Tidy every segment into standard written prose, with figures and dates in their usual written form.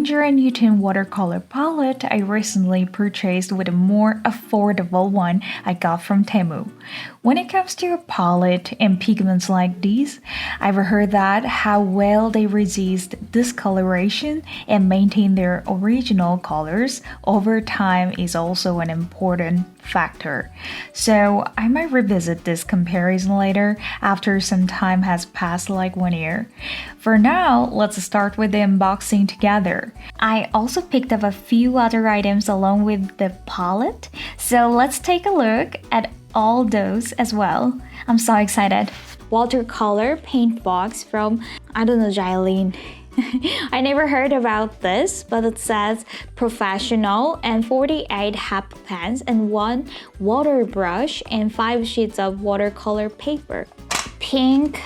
Winsor Newton watercolor palette I recently purchased with a more affordable one I got from Temu. When it comes to a palette and pigments like these, I've heard that how well they resist discoloration and maintain their original colors over time is also an important factor. So I might revisit this comparison later after some time has passed, like 1 year. For now, let's start with the unboxing together. I also picked up a few other items along with the palette, so let's take a look at all those as well. I'm so excited. Watercolor paint box from, I don't know, Jilene. I never heard about this, but it says professional and 48 half pens and 1 water brush and 5 sheets of watercolor paper. Pink.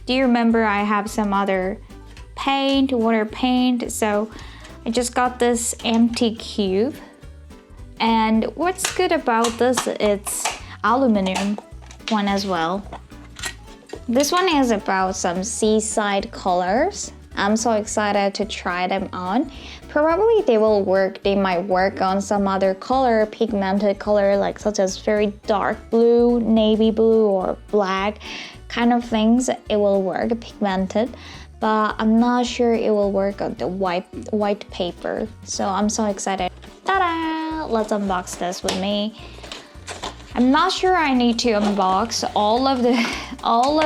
Do you remember I have some other paint, water paint? So I just got this empty cube. And what's good about this, it's aluminum one as well. This one is about some seaside colors. I'm so excited to try them on. Probably they will work, they might work on some other color, pigmented color, like such as very dark blue, navy blue, or black kind of things. It will work pigmented, but I'm not sure it will work on the white paper. So I'm so excited. Ta-da! Let's unbox this with me. I'm not sure I need to unbox all of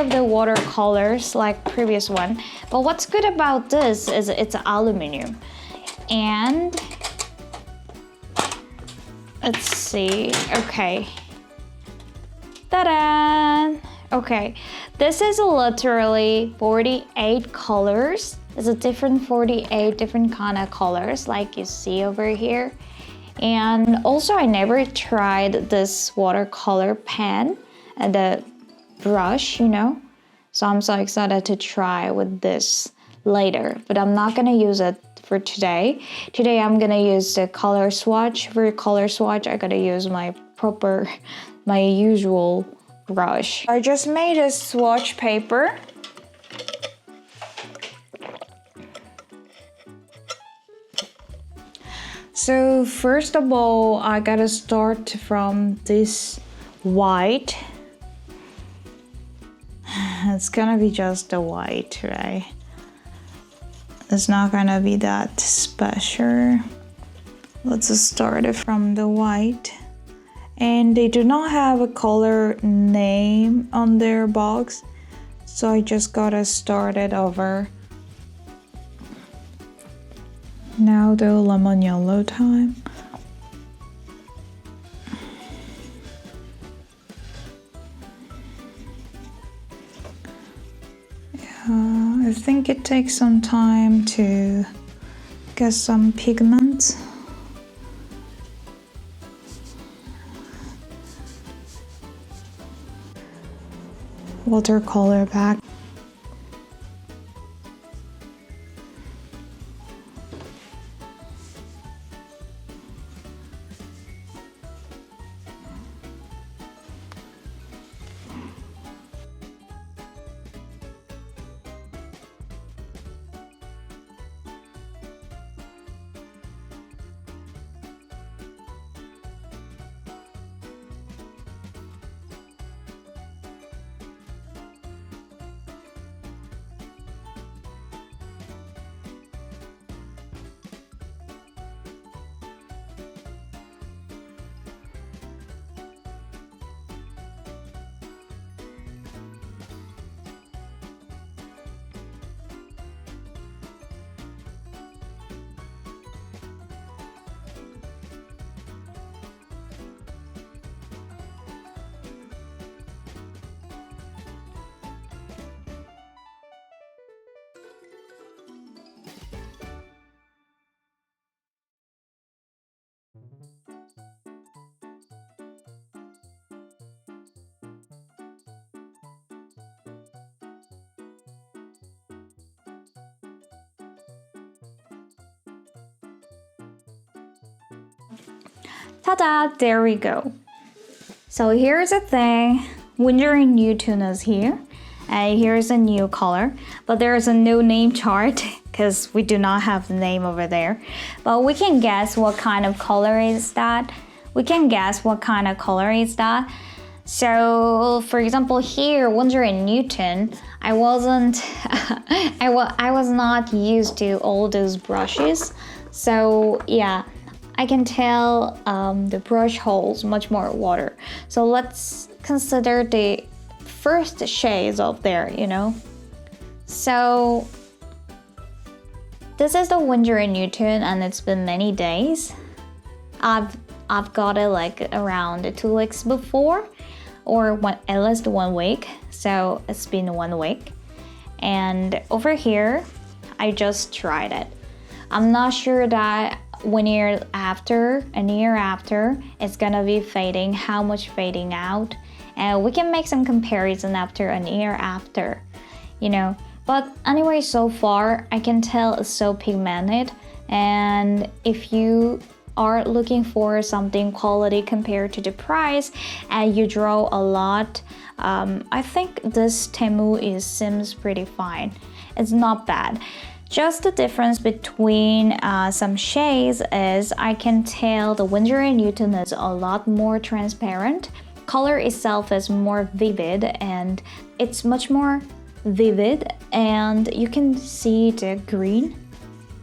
the watercolors like previous one, but what's good about this is it's aluminum. And let's see, okay. Ta-da! Okay, this is literally 48 colors. It's a different 48 different kind of colors like you see over here. And also I never tried this watercolor pen and the brush, you know. So I'm so excited to try with this later, but I'm not gonna use it for today. Today I'm gonna use the color swatch. For color swatch, I gotta use my usual brush. I just made a swatch paper. So first of all, I gotta start from this white. It's gonna be just the white, right? It's not gonna be that special. Let's start it from the white. And they do not have a color name on their box, so I just gotta start it over. Now the lemon yellow time. Yeah, I think it takes some time to get some pigments. Watercolor back. Ta-da! There we go. So here's the thing. Winsor Newton is here. Here's a new color, but there's a no name chart. because we do not have the name over there. But we can guess what kind of color is that. So, for example, here, Winsor and Newton, I was not used to all those brushes. So, yeah, I can tell the brush holds much more water. So let's consider the first shades up there, you know. So this is the Winsor and Newton, and it's been many days. I've got it like around 2 weeks before, or at least 1 week. So it's been 1 week. And over here, I just tried it. I'm not sure that a year after, it's gonna be fading, how much fading out. And we can make some comparison after a year after, you know. But anyway, so far, I can tell it's so pigmented. And if you are looking for something quality compared to the price and you draw a lot, I think this Temu seems pretty fine. It's not bad. Just the difference between some shades is I can tell the Winsor and Newton is a lot more transparent. Color itself is more vivid, and it's much more vivid, and you can see the green.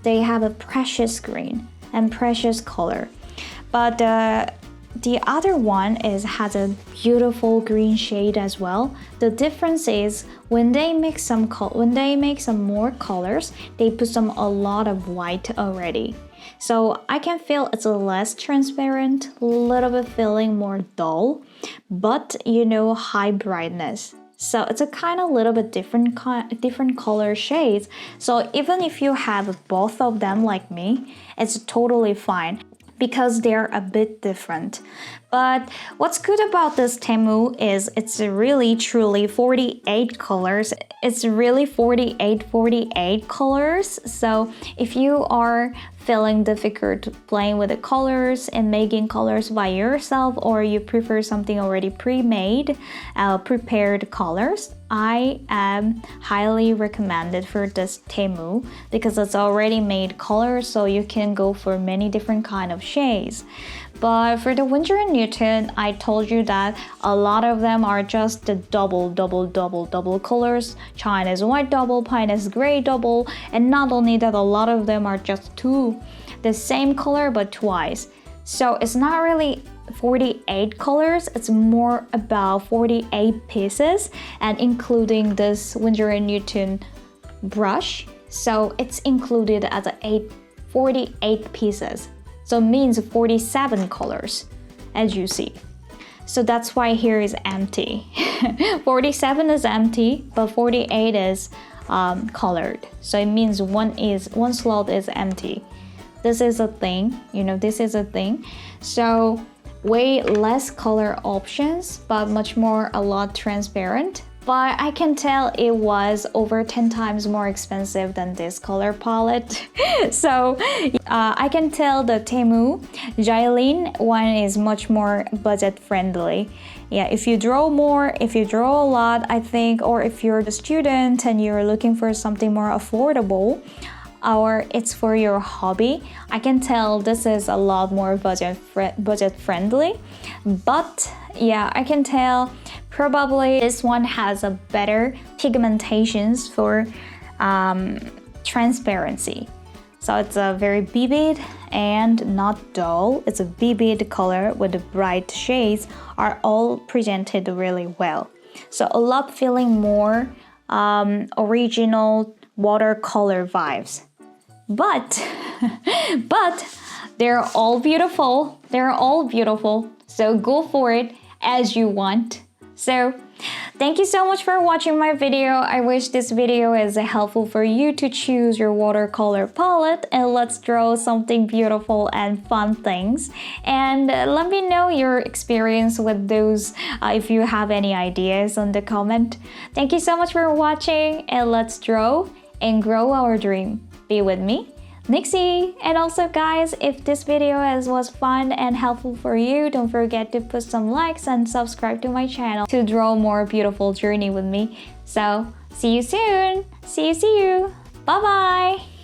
They have a precious green and precious color. But the other one has a beautiful green shade as well. The difference is when they make some more colors, they put a lot of white already. So I can feel it's less transparent, a little bit feeling more dull, but you know, high brightness. So it's a kind of little bit different color shades. So even if you have both of them like me, it's totally fine because they're a bit different. But what's good about this Temu is it's really truly 48 colors. It's really 48 colors. So if you are feeling difficult playing with the colors and making colors by yourself, or you prefer something already pre-made, prepared colors, I am highly recommended for this Temu because it's already made colors, so you can go for many different kind of shades. But for the Winsor and Newton, I told you that a lot of them are just the double colors. Chinese white double, Chinese gray double, and not only that, a lot of them are just the same color but twice. So it's not really 48 colors, it's more about 48 pieces, and including this Winsor and Newton brush. So it's included as 48 pieces. So it means 47 colors, as you see. So that's why here is empty. 47 is empty, but 48 is colored. So it means one slot is empty. This is a thing, you know, this is a thing. So way less color options, but much more a lot transparent. But I can tell it was over 10 times more expensive than this color palette. So I can tell the Temu Jilin one is much more budget friendly. Yeah, if you draw more, if you draw a lot, I think, or if you're a student and you're looking for something more affordable, or it's for your hobby, I can tell this is a lot more budget friendly. But yeah, I can tell probably this one has a better pigmentations for transparency. So it's a very vivid and not dull. It's a vivid color with the bright shades are all presented really well. So a lot feeling more original watercolor vibes. But they're all beautiful. They're all beautiful. So go for it as you want. So thank you so much for watching my video. I wish this video is helpful for you to choose your watercolor palette, and let's draw something beautiful and fun things. And let me know your experience with those if you have any ideas on the comment. Thank you so much for watching, and let's draw and grow our dream. Be with me, Nixie. And also guys, if this video was fun and helpful for you, don't forget to put some likes and subscribe to my channel to draw more beautiful journey with me. So see you soon. See you. Bye bye.